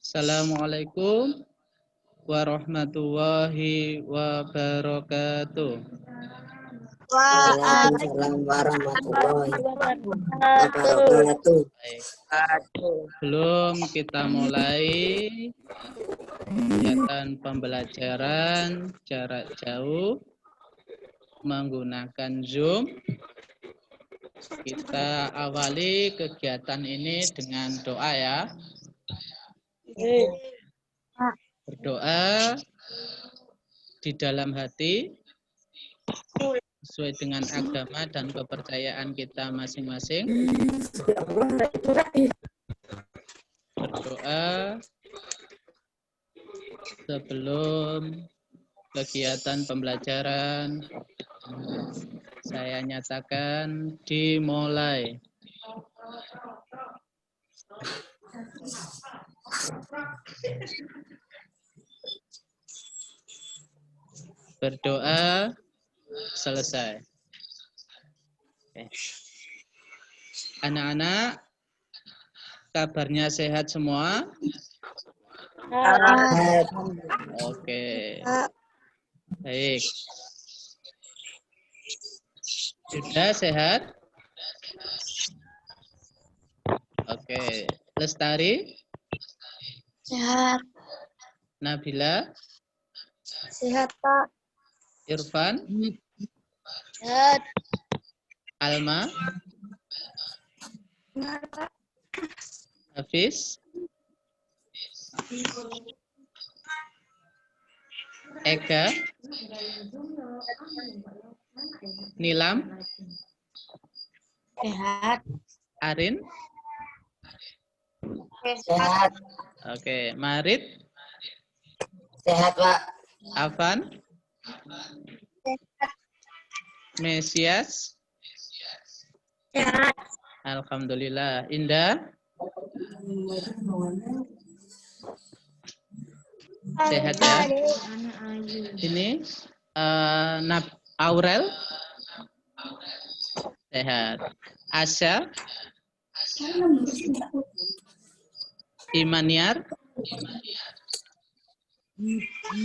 Assalamualaikum warahmatullahi wabarakatuh. Waalaikumsalam warahmatullahi wabarakatuh. Sebelum kita mulai kegiatan pembelajaran jarak jauh menggunakan Zoom, kita awali kegiatan ini dengan doa ya. Berdoa di dalam hati sesuai dengan agama dan kepercayaan kita masing-masing. Berdoa sebelum kegiatan pembelajaran saya nyatakan dimulai. Berdoa selesai. Anak-anak, kabarnya sehat semua? Oke. Baik. Sudah sehat? Oke. Lestari? Sehat. Nabila? Sehat, Pak. Irfan? Sehat. Alma? Sehat, Pak. Hafiz? Eka? Nilam? Sehat. Arin? Sehat. Oke. Marit? Sehat, Pak. Afan? Mesias? Sehat. Alhamdulillah. Indah? Sehat ya? Ini Aurel? Sehat. Asya? Imaniar?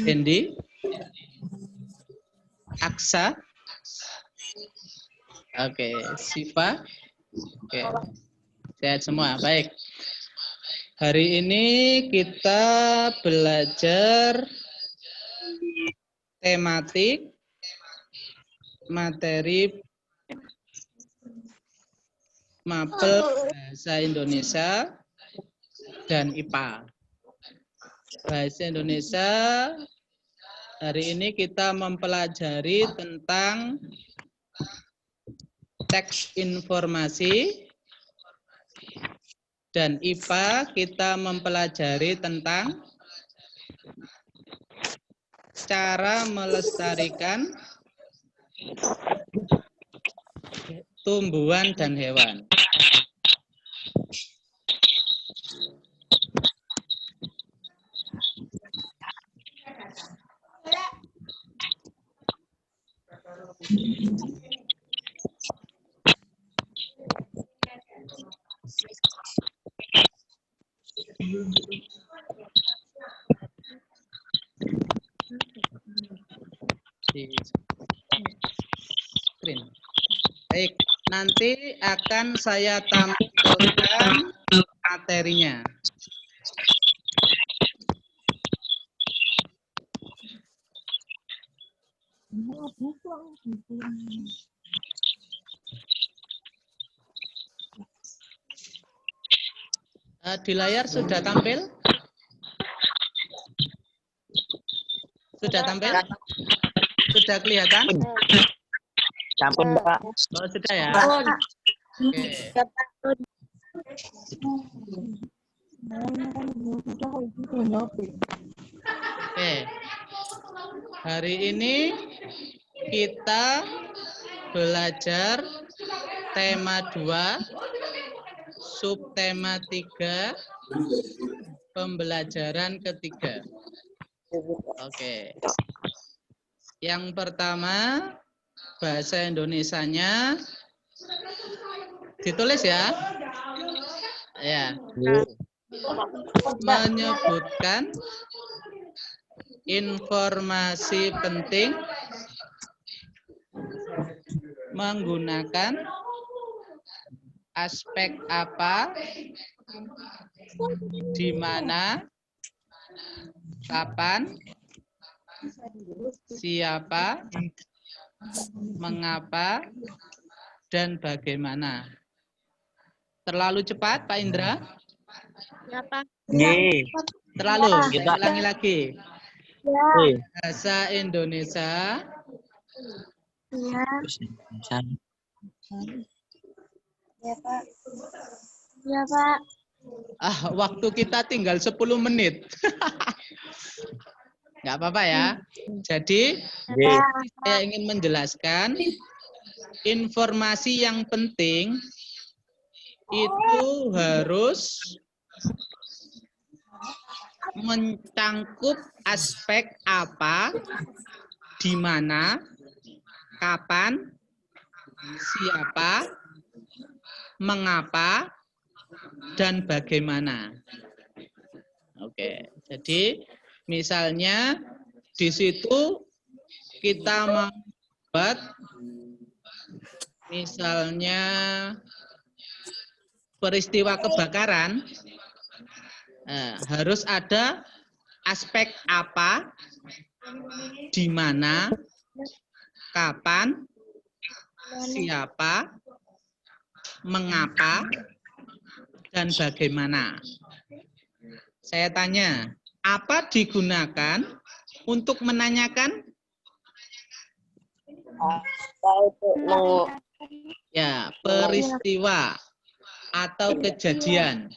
Dendi? Aksa? Oke. Siva? Oke. Sehat semua. Baik. Hari ini kita belajar tematik materi mapel bahasa Indonesia dan IPA. Bahasa Indonesia hari ini kita mempelajari tentang teks informasi, dan IPA kita mempelajari tentang cara melestarikan tumbuhan dan hewan. Di screen. Baik, nanti akan saya tampilkan materinya. Di layar sudah tampil? Sudah tampil? Sudah kelihatan? Sampun, Pak. Oh, sudah ya? Oke. Oke. Hari ini kita belajar tema 2, subtema 3, pembelajaran ketiga. Oke. Yang pertama, bahasa Indonesianya Ditulis ya. Ya. Menyebutkan informasi penting menggunakan aspek apa, di mana, kapan, siapa, mengapa, dan bagaimana. Terlalu cepat, Pak Indra? Ya, Pak. Nih. Terlalu. Kita- Saya ulangi lagi. Ya. Bahasa Indonesia Ya. Ya, Pak. Ya, Pak. waktu kita tinggal 10 menit. Nggak apa-apa ya. Jadi, Nih. saya ingin menjelaskan informasi yang penting itu harus mencangkup aspek apa, di mana, kapan, siapa, mengapa, dan bagaimana. Oke, jadi misalnya di situ kita membuat misalnya peristiwa kebakaran, harus ada aspek apa, di mana, kapan, siapa, mengapa, dan bagaimana. Saya tanya, apa digunakan untuk menanyakan? Ya, peristiwa atau kejadian.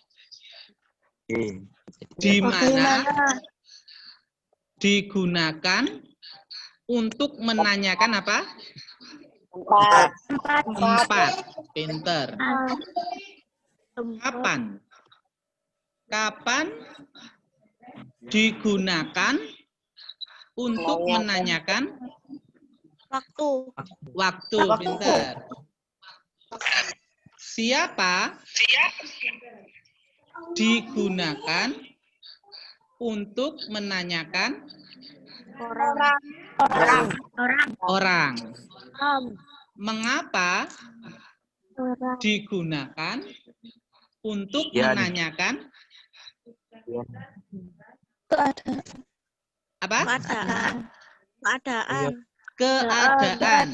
Di mana digunakan untuk menanyakan apa? Tempat. Pinter. Kapan? Kapan digunakan untuk menanyakan? Waktu. Pinter. Siapa digunakan untuk menanyakan? Orang. Mengapa digunakan untuk menanyakan? Apa? Keadaan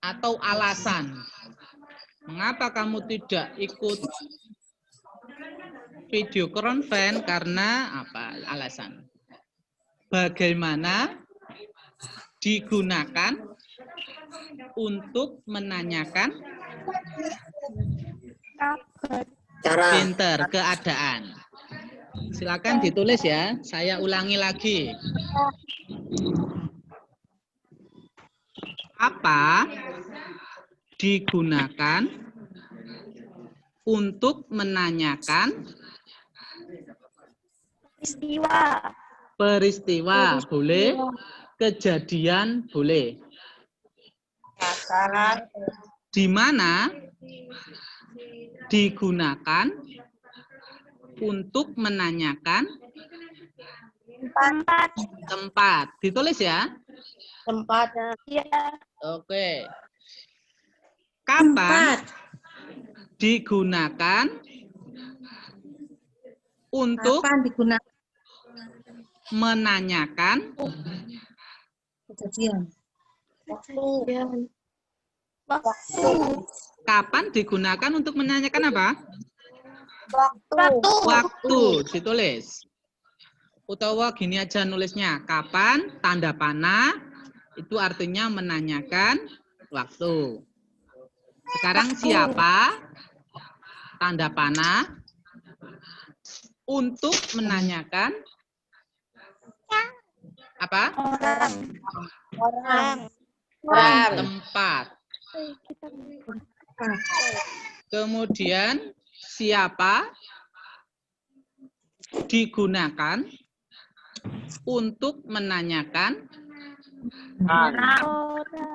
atau alasan. Mengapa kamu tidak ikut video konferensi? Karena apa? Alasan. Bagaimana digunakan untuk menanyakan? Pinter, keadaan. Silakan ditulis ya. Saya ulangi lagi. Apa digunakan untuk menanyakan? Peristiwa boleh, kejadian boleh. Di mana digunakan untuk menanyakan? Tempat. Ditulis ya. Oke. Kapan digunakan untuk menanyakan? Kapan digunakan untuk menanyakan apa? Waktu. Ditulis. Utawa gini aja nulisnya. Kapan, tanda panah, itu artinya menanyakan waktu. Sekarang siapa, tanda panah, untuk menanyakan apa? Tempat. Kemudian siapa digunakan untuk menanyakan?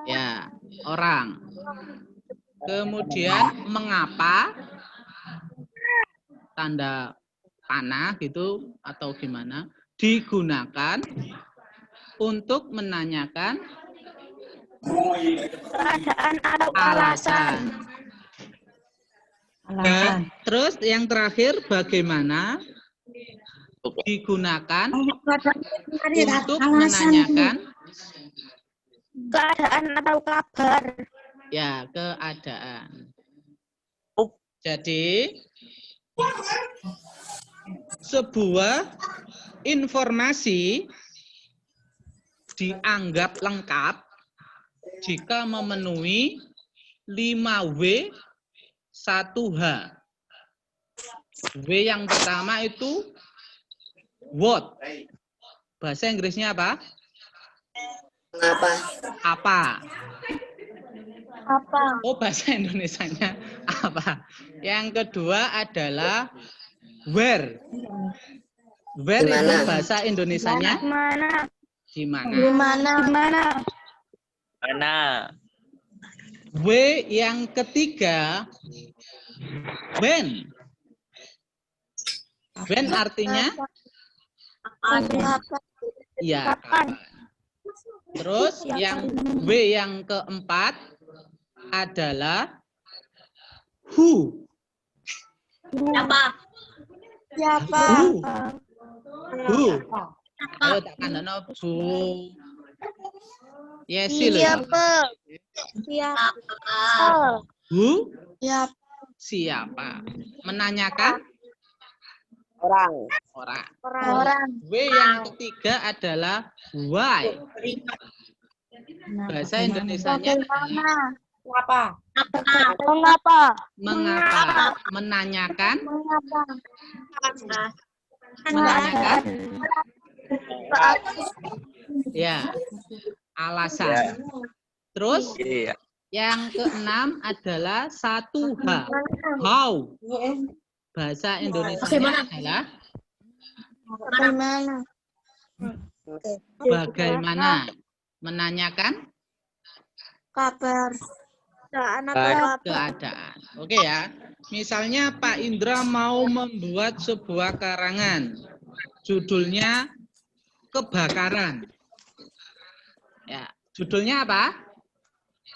Ya, orang. Kemudian mengapa, tanda panah gitu atau gimana, digunakan untuk menanyakan Keadaan atau alasan. Dan terus yang terakhir, bagaimana digunakan untuk menanyakan keadaan atau kabar. ya keadaan. Jadi sebuah informasi dianggap lengkap jika memenuhi 5W 1H. W yang pertama itu what. Bahasa Inggrisnya apa? Apa. Apa? Oh, bahasa Indonesianya apa? Yang kedua adalah where. Where itu bahasa Indonesianya Mana? di mana? Di mana? Di mana? Mana? W yang ketiga when. When artinya Apa? ya Kapan? Terus yang W yang keempat adalah who. Siapa? Siapa? Who. Ayo tak kandana Bu. Yesi lho. Siapa? Siapa? Who Siapa? siapa? Menanyakan Orang. orang. Orang. W yang ketiga adalah why. Bahasa Indonesianya Bagaimana? Apa? Mengapa? mengapa. Menanyakan Mengapa? menanyakan Ya. ya alasan. Terus Iya. yang keenam adalah 1H. How. Bahasa Indonesianya adalah Bagaimana? bagaimana. Menanyakan Kabar. Keadaan. keadaan. Oke ya. Misalnya Pak Indra mau membuat sebuah karangan. Judulnya kebakaran. Ya, judulnya apa?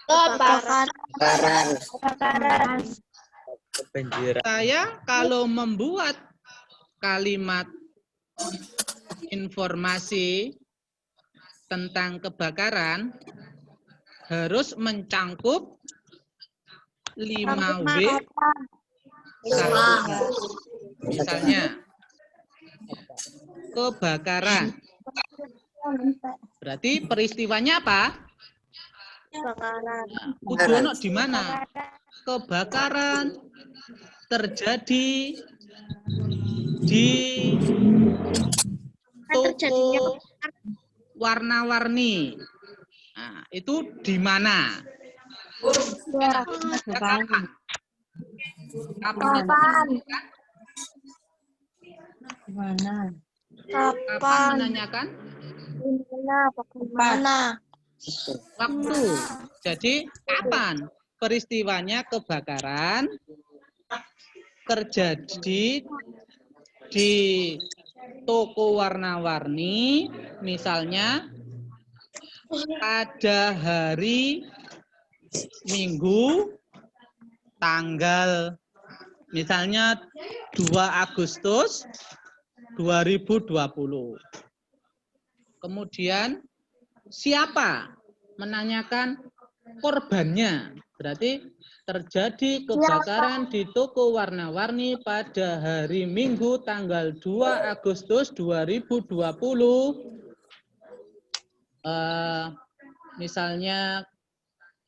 Kebakaran. Kebanjiran. Saya kalau membuat kalimat informasi tentang kebakaran harus mencangkup 5W 1H. Misalnya kebakaran. Berarti peristiwanya apa? Kebakaran. Kudono di mana? Kebakaran terjadi di toko warna-warni. Nah, itu di mana? Kapan? Kapan? Kapan menanyakan? Bagaimana? Waktu. Jadi kapan peristiwanya kebakaran terjadi di toko warna-warni, misalnya pada hari Minggu tanggal misalnya 2 Agustus 2020. Kemudian siapa? Menanyakan korbannya. Berarti terjadi kebakaran di toko warna-warni pada hari Minggu tanggal 2 Agustus 2020. Misalnya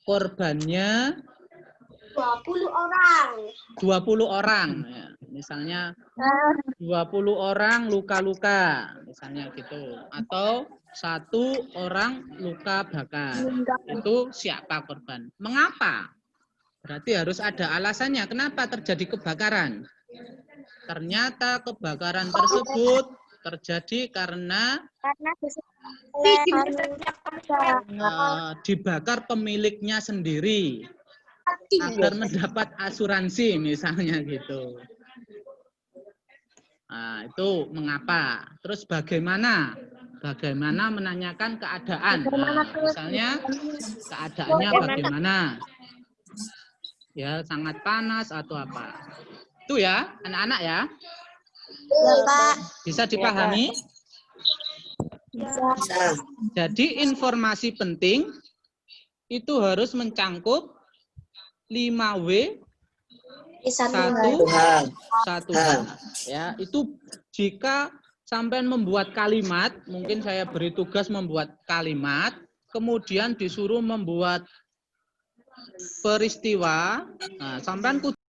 korbannya 20 orang. 20 orang. Ya. Misalnya 20 orang luka-luka. Misalnya gitu. Atau 1 orang luka bakar. Itu siapa korban? Mengapa? Berarti harus ada alasannya. Kenapa terjadi kebakaran? Ternyata kebakaran tersebut terjadi karena dibakar pemiliknya sendiri. agar mendapat asuransi misalnya gitu. Nah, itu mengapa? Terus bagaimana? Bagaimana menanyakan keadaan? Nah, misalnya keadaannya bagaimana? Ya, sangat panas atau apa? Itu ya, anak-anak ya. Ya, Pak. Bisa dipahami? Bisa. Jadi informasi penting itu harus mencangkup 5W satu hal. Ya, itu jika sampai membuat kalimat, mungkin saya beri tugas membuat kalimat, kemudian disuruh membuat peristiwa, nah, sampean kudu